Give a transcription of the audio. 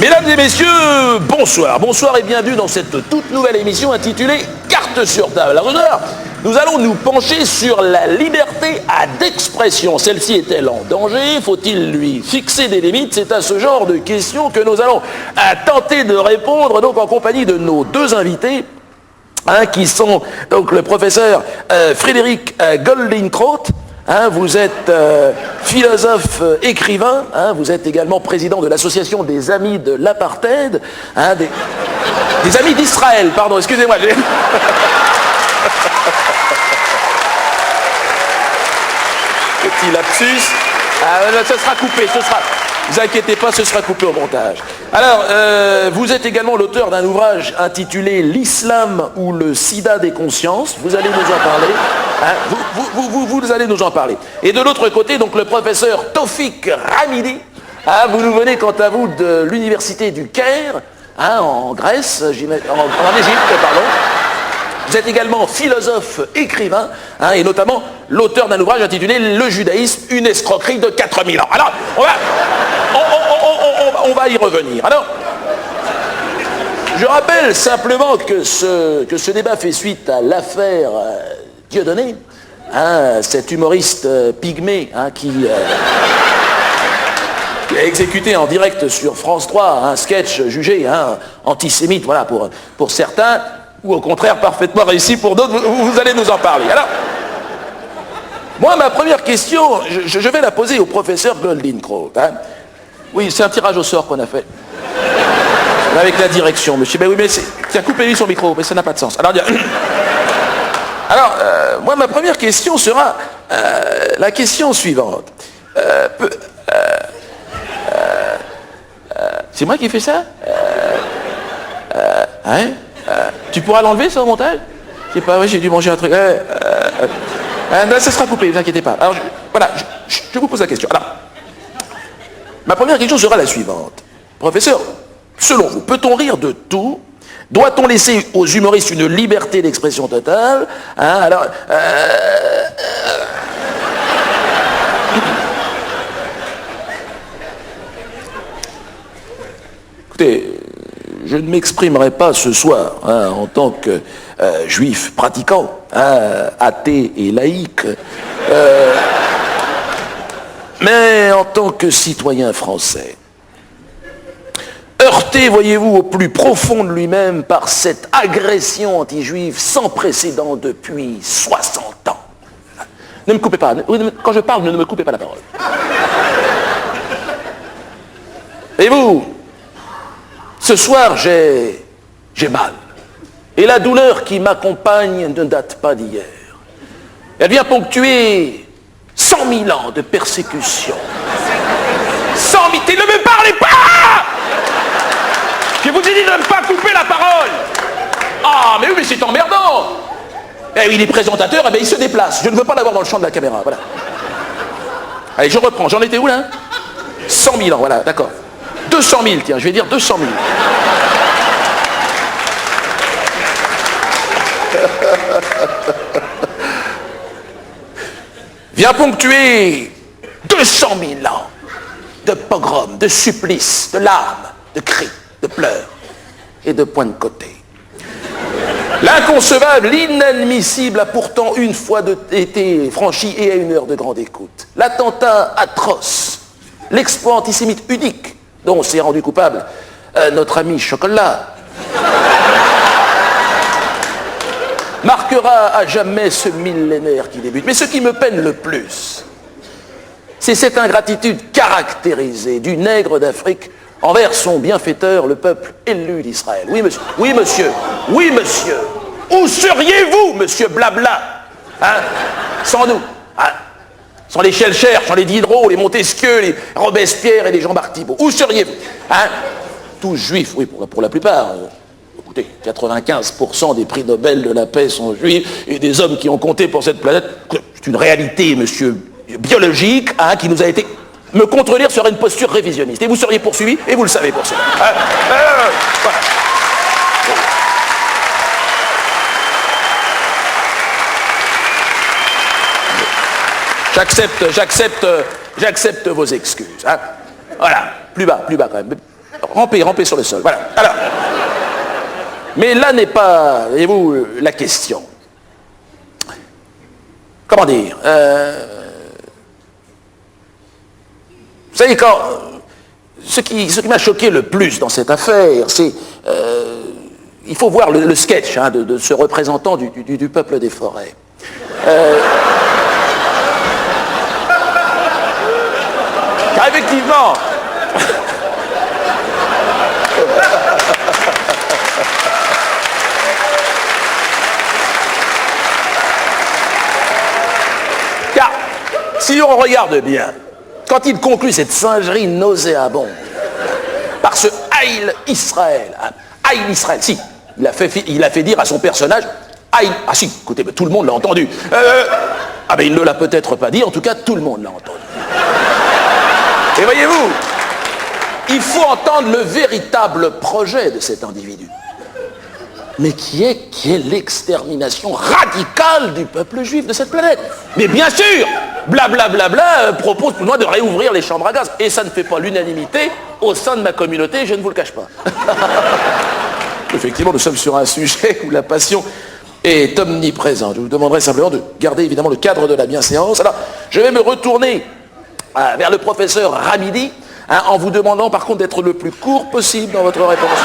Mesdames et messieurs, bonsoir. Bonsoir et bienvenue dans cette toute nouvelle émission intitulée Carte sur table. À l'honneur, nous allons nous pencher sur la liberté d'expression. Celle-ci est-elle en danger? Faut-il lui fixer des limites? C'est à ce genre de questions que nous allons tenter de répondre, donc en compagnie de nos deux invités, qui sont donc le professeur Frédéric Goldenkraut. Vous êtes philosophe, écrivain, vous êtes également président de l'association des Amis de l'Apartheid, des Amis d'Israël, pardon, excusez-moi. Petit lapsus. Ce sera coupé, vous inquiétez pas, ce sera coupé au montage. Alors, vous êtes également l'auteur d'un ouvrage intitulé L'Islam ou le sida des consciences. Vous allez nous en parler. Vous allez nous en parler. Et de l'autre côté, donc le professeur Tawfiq Hamidi. Vous nous venez, quant à vous, de l'université du Caire, en Grèce, en Égypte, pardon. Vous êtes également philosophe, écrivain, et notamment l'auteur d'un ouvrage intitulé Le judaïsme, une escroquerie de 4000 ans. Alors, on va y revenir. Alors, je rappelle simplement que ce débat fait suite à l'affaire Dieudonné, cet humoriste pygmée qui a exécuté en direct sur France 3 un sketch jugé antisémite, voilà, pour certains, ou au contraire parfaitement réussi pour d'autres. Vous allez nous en parler. Alors, moi, ma première question, je vais la poser au professeur Goldenkraut. Oui, c'est un tirage au sort qu'on a fait. Avec la direction, monsieur. Ben oui, mais tiens, coupez-lui son micro, mais ça n'a pas de sens. Alors, moi, ma première question sera la question suivante. C'est moi qui fais ça? Tu pourras l'enlever, ça, au montage? Je sais pas, oui, j'ai dû manger un truc. Non, ça sera coupé, ne vous inquiétez pas. Alors, je vous pose la question. Alors, ma première question sera la suivante. Professeur, selon vous, peut-on rire de tout? Doit-on laisser aux humoristes une liberté d'expression totale? Écoutez, je ne m'exprimerai pas ce soir en tant que juif pratiquant, athée et laïque, mais en tant que citoyen français. Heurté, voyez-vous, au plus profond de lui-même par cette agression anti-juive sans précédent depuis 60 ans. Ne me coupez pas. Quand je parle, ne me coupez pas la parole. Et vous, ce soir, j'ai mal. Et la douleur qui m'accompagne ne date pas d'hier. Elle vient ponctuer 100 000 ans de persécution. 100 000... Ne me parlez pas! Je vous ai dit de ne pas couper la parole. Ah, mais oui, mais c'est emmerdant. Eh oui, les présentateurs, ils se déplacent. Je ne veux pas l'avoir dans le champ de la caméra, voilà. Allez, je reprends. J'en étais où, là? 100 000 ans, voilà, d'accord. 200 000, tiens, je vais dire 200 000. Vient ponctuer 200 000 ans de pogroms, de supplices, de larmes, de cris, de pleurs et de points de côté. L'inconcevable, l'inadmissible a pourtant une fois été franchi et à une heure de grande écoute. L'attentat atroce, l'exploit antisémite unique dont s'est rendu coupable notre ami Chocolat, marquera à jamais ce millénaire qui débute. Mais ce qui me peine le plus, c'est cette ingratitude caractérisée du nègre d'Afrique envers son bienfaiteur, le peuple élu d'Israël. Oui, monsieur. Oui, monsieur. Oui, monsieur. Où seriez-vous, monsieur Blabla, sans nous, sans les Schellcher, sans les Diderot, les Montesquieu, les Robespierre et les Jean-Marc Thibault? Où seriez-vous? Tous juifs, oui, pour la plupart. Écoutez, 95% des prix Nobel de la paix sont juifs, et des hommes qui ont compté pour cette planète. C'est une réalité, monsieur, biologique, qui nous a été... Me contredire serait une posture révisionniste. Et vous seriez poursuivi, et vous le savez pour ça. Voilà. J'accepte vos excuses. Voilà, plus bas quand même. rampez sur le sol. Voilà. Alors, mais là n'est pas, voyez-vous, la question. Comment dire vous savez, ce qui m'a choqué le plus dans cette affaire, c'est... il faut voir le sketch de ce représentant du peuple des forêts. Car effectivement... Car si on regarde bien, quand il conclut cette singerie nauséabonde par ce Haïl Israël, Haïl Israël, si, il a fait dire à son personnage, Haïl, ah si, écoutez, tout le monde l'a entendu. Ah ben il ne l'a peut-être pas dit, en tout cas tout le monde l'a entendu. Et voyez-vous, il faut entendre le véritable projet de cet individu, mais qui est l'extermination radicale du peuple juif de cette planète. Mais bien sûr, blablabla propose pour moi de réouvrir les chambres à gaz. Et ça ne fait pas l'unanimité au sein de ma communauté, je ne vous le cache pas. Effectivement, nous sommes sur un sujet où la passion est omniprésente. Je vous demanderai simplement de garder évidemment le cadre de la bienséance. Alors, je vais me retourner vers le professeur Ramidi, en vous demandant par contre d'être le plus court possible dans votre réponse.